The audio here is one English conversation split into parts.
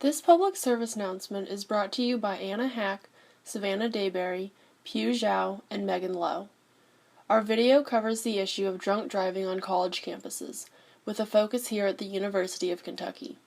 This public service announcement is brought to you by Anna Hack, Savannah Dayberry, Pugh Zhao, and Megan Lowe. Our video covers the issue of drunk driving on college campuses, with a focus here at the University of Kentucky.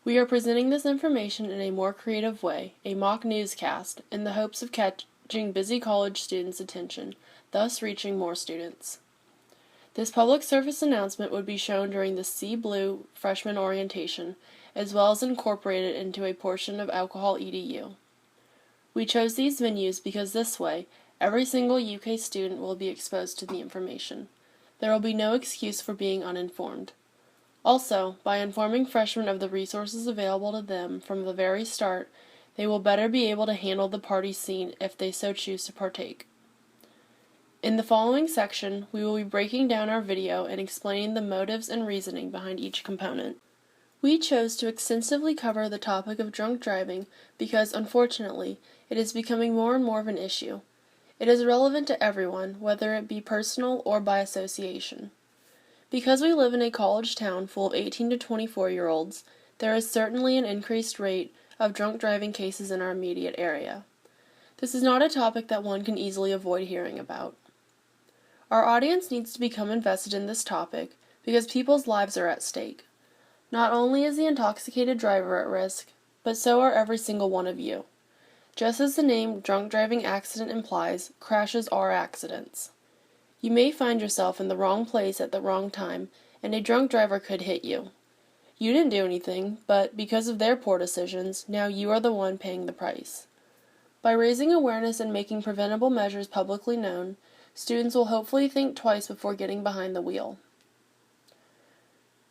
We are presenting this information in a more creative way, a mock newscast, in the hopes of catching busy college students' attention, thus reaching more students. This public service announcement would be shown during the Sea Blue freshman orientation, as well as incorporated into a portion of Alcohol EDU. We chose these venues because this way, every single UK student will be exposed to the information. There will be no excuse for being uninformed. Also, by informing freshmen of the resources available to them from the very start, they will better be able to handle the party scene if they so choose to partake. In the following section, we will be breaking down our video and explaining the motives and reasoning behind each component. We chose to extensively cover the topic of drunk driving because, unfortunately, it is becoming more and more of an issue. It is relevant to everyone, whether it be personal or by association. Because we live in a college town full of 18 to 24-year-olds, there is certainly an increased rate of drunk driving cases in our immediate area. This is not a topic that one can easily avoid hearing about. Our audience needs to become invested in this topic because people's lives are at stake. Not only is the intoxicated driver at risk, but so are every single one of you. Just as the name drunk driving accident implies, crashes are accidents. You may find yourself in the wrong place at the wrong time, and a drunk driver could hit you. You didn't do anything, but because of their poor decisions, now you are the one paying the price. By raising awareness and making preventable measures publicly known, students will hopefully think twice before getting behind the wheel.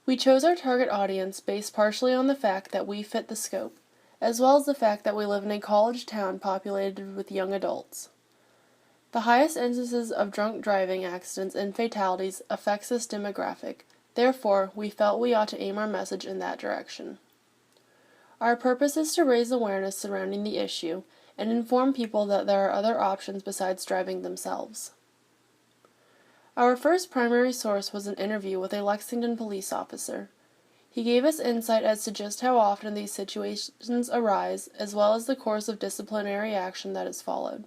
We chose our target audience based partially on the fact that we fit the scope, as well as the fact that we live in a college town populated with young adults. The highest instances of drunk driving accidents and fatalities affects this demographic. Therefore, we felt we ought to aim our message in that direction. Our purpose is to raise awareness surrounding the issue and inform people that there are other options besides driving themselves. Our first primary source was an interview with a Lexington police officer. He gave us insight as to just how often these situations arise, as well as the course of disciplinary action that is followed.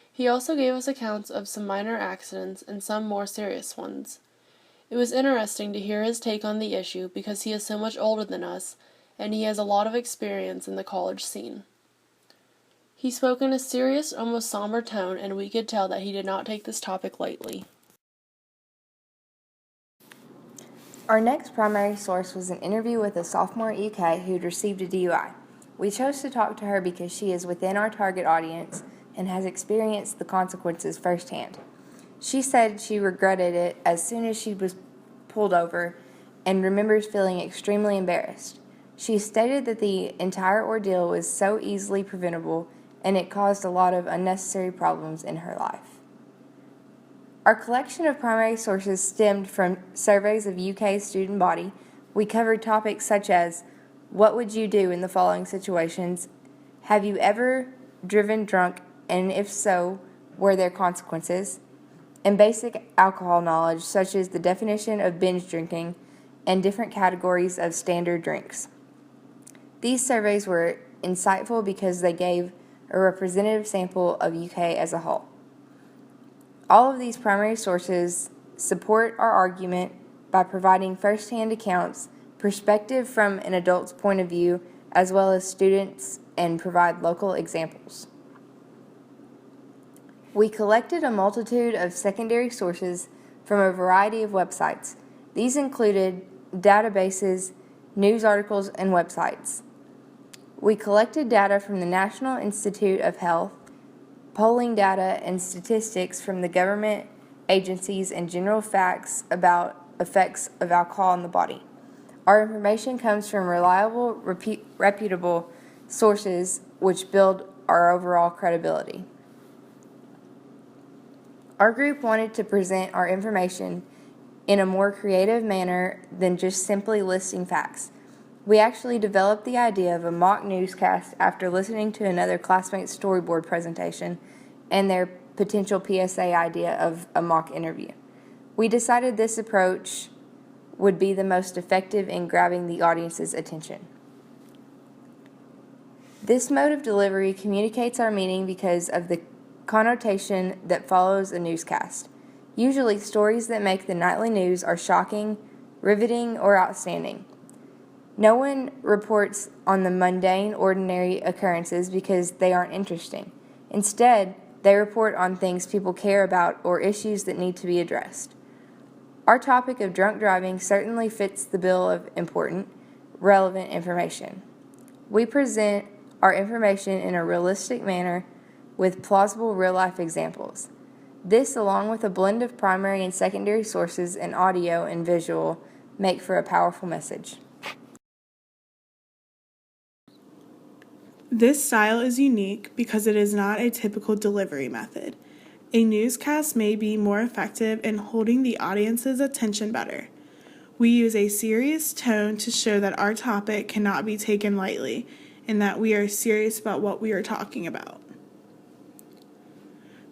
He also gave us accounts of some minor accidents and some more serious ones. It was interesting to hear his take on the issue because he is so much older than us, and he has a lot of experience in the college scene. He spoke in a serious, almost somber tone, and we could tell that he did not take this topic lightly. Our next primary source was an interview with a sophomore at UK who'd received a DUI. We chose to talk to her because she is within our target audience and has experienced the consequences firsthand. She said she regretted it as soon as she was pulled over and remembers feeling extremely embarrassed. She stated that the entire ordeal was so easily preventable and it caused a lot of unnecessary problems in her life. Our collection of primary sources stemmed from surveys of UK student body. We covered topics such as, what would you do in the following situations? Have you ever driven drunk, and if so, were there consequences? And basic alcohol knowledge such as the definition of binge drinking and different categories of standard drinks. These surveys were insightful because they gave a representative sample of UK as a whole. All of these primary sources support our argument by providing first-hand accounts, perspective from an adult's point of view, as well as students, and provide local examples. We collected a multitude of secondary sources from a variety of websites. These included databases, news articles, and websites. We collected data from the National Institute of Health, polling data and statistics from the government agencies, and general facts about effects of alcohol on the body. Our information comes from reliable, reputable sources which build our overall credibility. Our group wanted to present our information in a more creative manner than just simply listing facts. We actually developed the idea of a mock newscast after listening to another classmate's storyboard presentation and their potential PSA idea of a mock interview. We decided this approach would be the most effective in grabbing the audience's attention. This mode of delivery communicates our meaning because of the connotation that follows a newscast. Usually, stories that make the nightly news are shocking, riveting, or outstanding. No one reports on the mundane, ordinary occurrences because they aren't interesting. Instead, they report on things people care about or issues that need to be addressed. Our topic of drunk driving certainly fits the bill of important, relevant information. We present our information in a realistic manner with plausible real-life examples. This, along with a blend of primary and secondary sources and audio and visual, make for a powerful message. This style is unique because it is not a typical delivery method. A newscast may be more effective in holding the audience's attention better. We use a serious tone to show that our topic cannot be taken lightly and that we are serious about what we are talking about.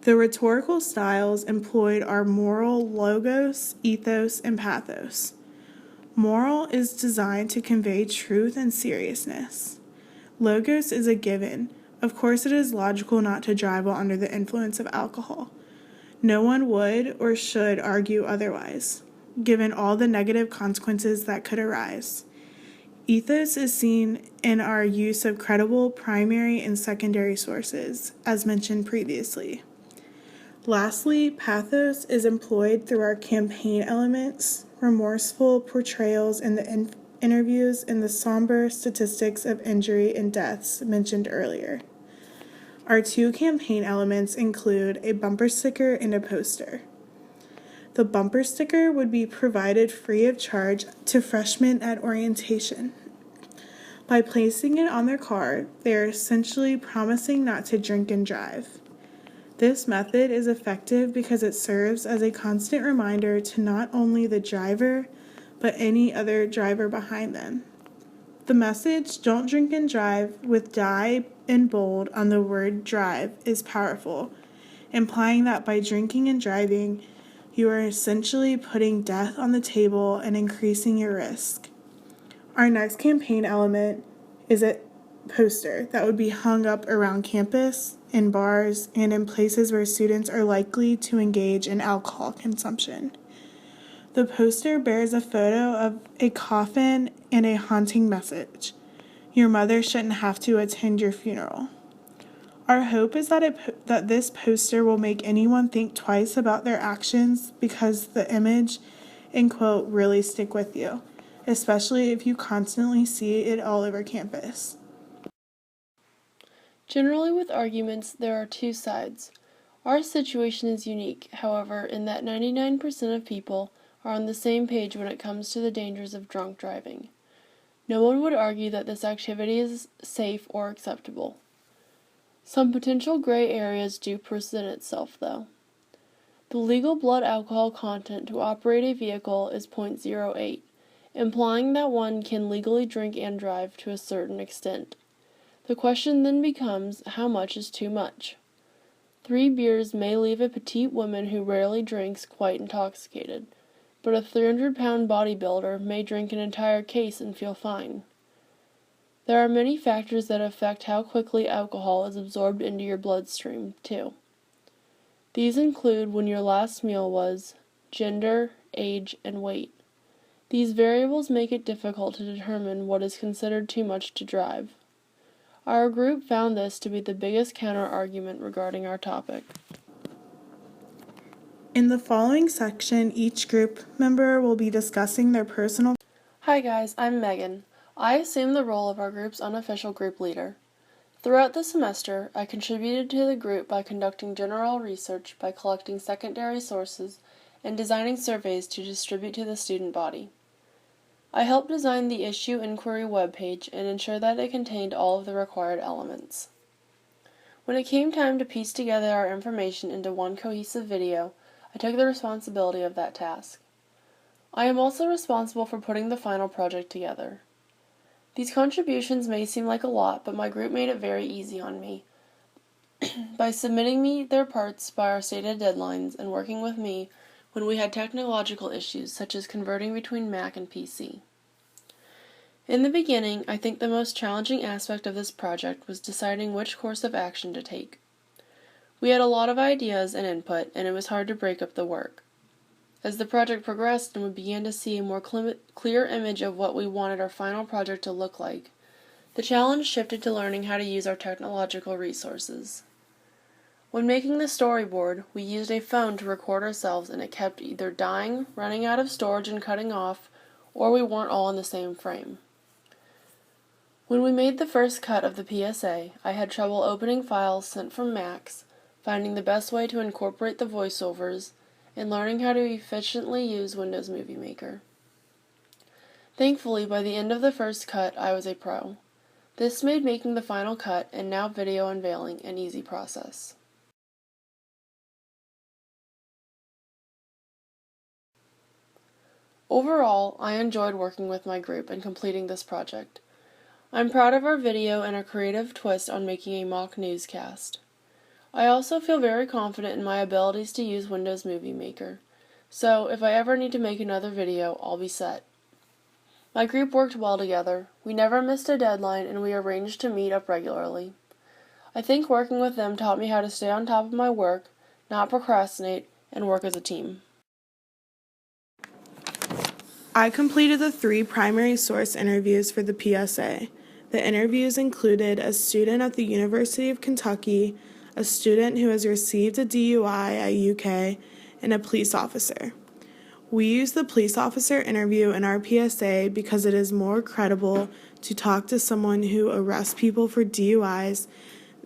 The rhetorical styles employed are moral, logos, ethos, and pathos. Moral is designed to convey truth and seriousness. Logos is a given. Of course, it is logical not to drive while under the influence of alcohol. No one would or should argue otherwise, given all the negative consequences that could arise. Ethos is seen in our use of credible primary and secondary sources, as mentioned previously. Lastly, pathos is employed through our campaign elements, remorseful portrayals in the interviews, and the somber statistics of injury and deaths mentioned earlier. Our two campaign elements include a bumper sticker and a poster. The bumper sticker would be provided free of charge to freshmen at orientation. By placing it on their car, they are essentially promising not to drink and drive. This method is effective because it serves as a constant reminder to not only the driver, but any other driver behind them. The message, "Don't drink and drive," with dye in bold on the word drive, is powerful, implying that by drinking and driving, you are essentially putting death on the table and increasing your risk. Our next campaign element is a poster that would be hung up around campus, in bars, and in places where students are likely to engage in alcohol consumption. The poster bears a photo of a coffin and a haunting message: "Your mother shouldn't have to attend your funeral." Our hope is that this poster will make anyone think twice about their actions because the image and quote really stick with you, especially if you constantly see it all over campus. Generally, with arguments, there are two sides. Our situation is unique, however, in that 99% of people are on the same page when it comes to the dangers of drunk driving. No one would argue that this activity is safe or acceptable. Some potential gray areas do present itself, though. The legal blood alcohol content to operate a vehicle is 0.08, implying that one can legally drink and drive to a certain extent. The question then becomes, how much is too much? 3 beers may leave a petite woman who rarely drinks quite intoxicated, but a 300-pound bodybuilder may drink an entire case and feel fine. There are many factors that affect how quickly alcohol is absorbed into your bloodstream, too. These include when your last meal was, gender, age, and weight. These variables make it difficult to determine what is considered too much to drive. Our group found this to be the biggest counter-argument regarding our topic. In the following section, each group member will be discussing their personal. Hi guys, I'm Megan. I assumed the role of our group's unofficial group leader. Throughout the semester, I contributed to the group by conducting general research, by collecting secondary sources, and designing surveys to distribute to the student body. I helped design the issue inquiry webpage and ensure that it contained all of the required elements. When it came time to piece together our information into one cohesive video, I took the responsibility of that task. I am also responsible for putting the final project together. These contributions may seem like a lot, but my group made it very easy on me by submitting me their parts by our stated deadlines and working with me when we had technological issues such as converting between Mac and PC. In the beginning, I think the most challenging aspect of this project was deciding which course of action to take. We had a lot of ideas and input, and it was hard to break up the work. As the project progressed and we began to see a more clear image of what we wanted our final project to look like, the challenge shifted to learning how to use our technological resources. When making the storyboard, we used a phone to record ourselves, and it kept either dying, running out of storage and cutting off, or we weren't all in the same frame. When we made the first cut of the PSA, I had trouble opening files sent from Macs, finding the best way to incorporate the voiceovers, and learning how to efficiently use Windows Movie Maker. Thankfully, by the end of the first cut, I was a pro. This made making the final cut and now video unveiling an easy process. Overall, I enjoyed working with my group and completing this project. I'm proud of our video and our creative twist on making a mock newscast. I also feel very confident in my abilities to use Windows Movie Maker, so if I ever need to make another video, I'll be set. My group worked well together, we never missed a deadline, and we arranged to meet up regularly. I think working with them taught me how to stay on top of my work, not procrastinate, and work as a team. I completed the 3 primary source interviews for the PSA. The interviews included a student at the University of Kentucky, a student who has received a DUI at UK, and a police officer. We use the police officer interview in our PSA because it is more credible to talk to someone who arrests people for DUIs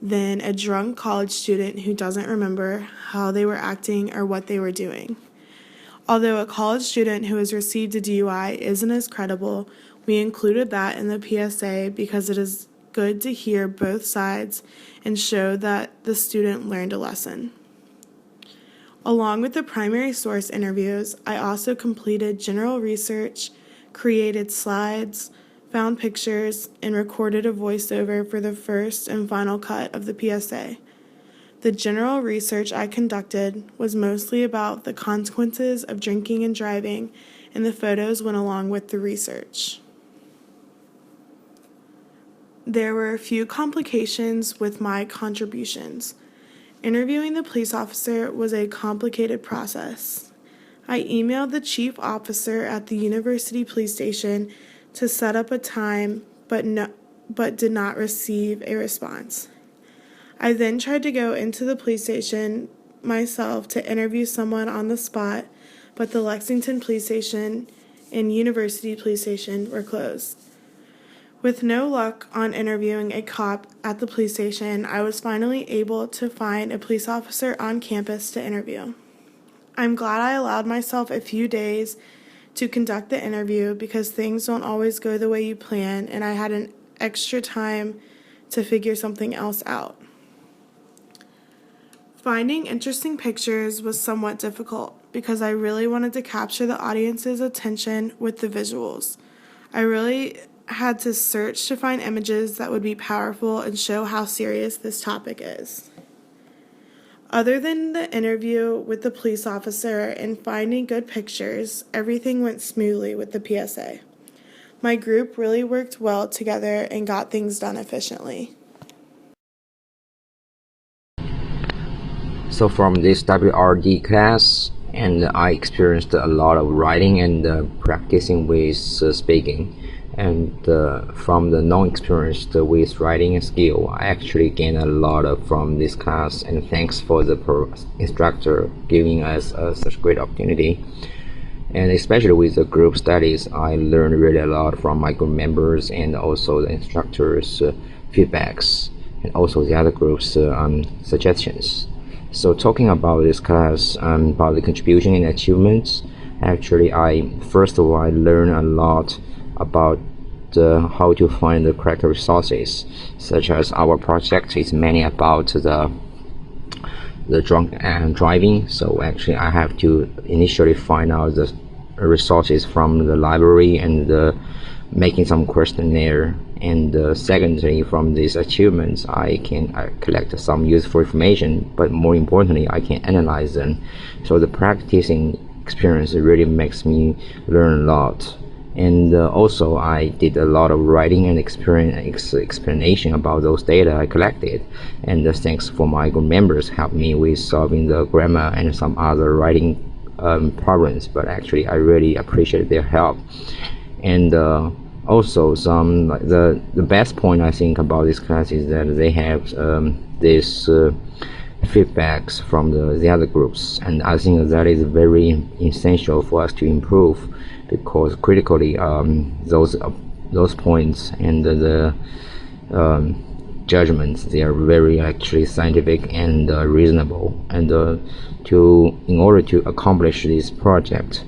than a drunk college student who doesn't remember how they were acting or what they were doing. Although a college student who has received a DUI isn't as credible, we included that in the PSA because it is good to hear both sides and show that the student learned a lesson. Along with the primary source interviews, I also completed general research, created slides, found pictures, and recorded a voiceover for the first and final cut of the PSA. The general research I conducted was mostly about the consequences of drinking and driving, and the photos went along with the research. There were a few complications with my contributions. Interviewing the police officer was a complicated process. I emailed the chief officer at the university police station to set up a time, but did not receive a response. I then tried to go into the police station myself to interview someone on the spot, but the Lexington police station and University police station were closed. With no luck on interviewing a cop at the police station, I was finally able to find a police officer on campus to interview. I'm glad I allowed myself a few days to conduct the interview because things don't always go the way you plan, and I had an extra time to figure something else out. Finding interesting pictures was somewhat difficult because I really wanted to capture the audience's attention with the visuals. I really had to search to find images that would be powerful and show how serious this topic is. Other than the interview with the police officer and finding good pictures, everything went smoothly with the PSA. My group really worked well together and got things done efficiently. So from this WRD class, and I experienced a lot of writing and practicing with speaking. And from the non-experienced with writing skill, I actually gained a lot from this class, and thanks for the instructor giving us such great opportunity. And especially with the group studies, I learned really a lot from my group members and also the instructors' feedbacks, and also the other groups' suggestions. So talking about this class, about the contribution and achievements, actually first of all, I learned a lot about how to find the correct resources, such as our project is mainly about the drunk and driving. So actually I have to initially find out the resources from the library and making some questionnaire, and secondly, from these achievements I collect some useful information, but more importantly I can analyze them. So the practicing experience really makes me learn a lot. And also I did a lot of writing and explanation about those data I collected, and thanks for my group members helped me with solving the grammar and some other writing problems, but actually I really appreciate their help. And also some the best point I think about this class is that they have this feedbacks from the other groups, and I think that is very essential for us to improve, because critically those points and the judgments, they are very actually scientific and reasonable, and in order to accomplish this project,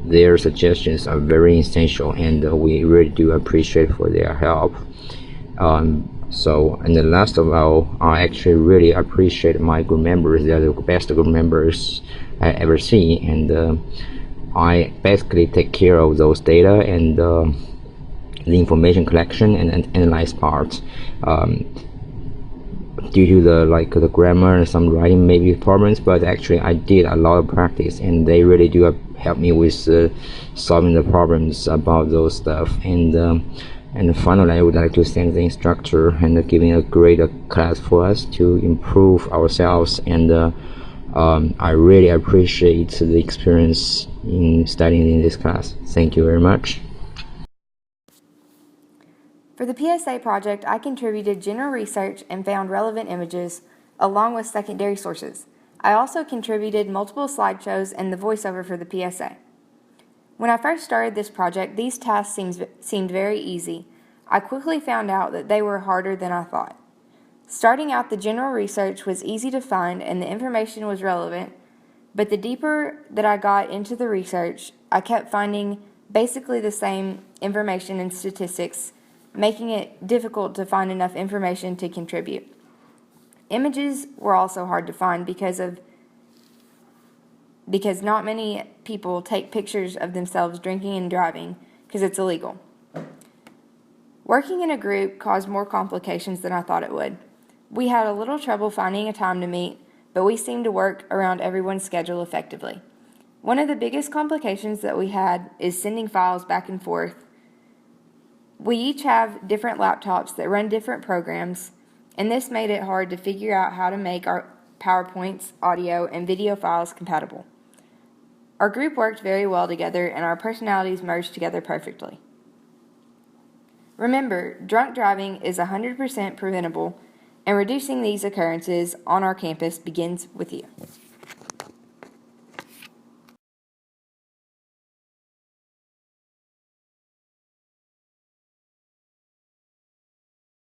their suggestions are very essential, and we really do appreciate for their help. And the last of all, I actually really appreciate my group members. They are the best group members I ever see, and I basically take care of those data and the information collection and analyze parts. Due to the grammar and some writing maybe problems, but actually I did a lot of practice, and they really do help me with solving the problems about those stuff. And finally, I would like to thank the instructor and giving a great class for us to improve ourselves, and I really appreciate the experience in studying in this class. Thank you very much. For the PSA project, I contributed general research and found relevant images, along with secondary sources. I also contributed multiple slideshows and the voiceover for the PSA. When I first started this project, these tasks seemed very easy. I quickly found out that they were harder than I thought. Starting out, the general research was easy to find and the information was relevant, but the deeper that I got into the research, I kept finding basically the same information and statistics, making it difficult to find enough information to contribute. Images were also hard to find because not many people take pictures of themselves drinking and driving because it's illegal. Working in a group caused more complications than I thought it would. We had a little trouble finding a time to meet, but we seemed to work around everyone's schedule effectively. One of the biggest complications that we had is sending files back and forth. We each have different laptops that run different programs, and this made it hard to figure out how to make our PowerPoints, audio, and video files compatible. Our group worked very well together, and our personalities merged together perfectly. Remember, drunk driving is 100% preventable, and reducing these occurrences on our campus begins with you.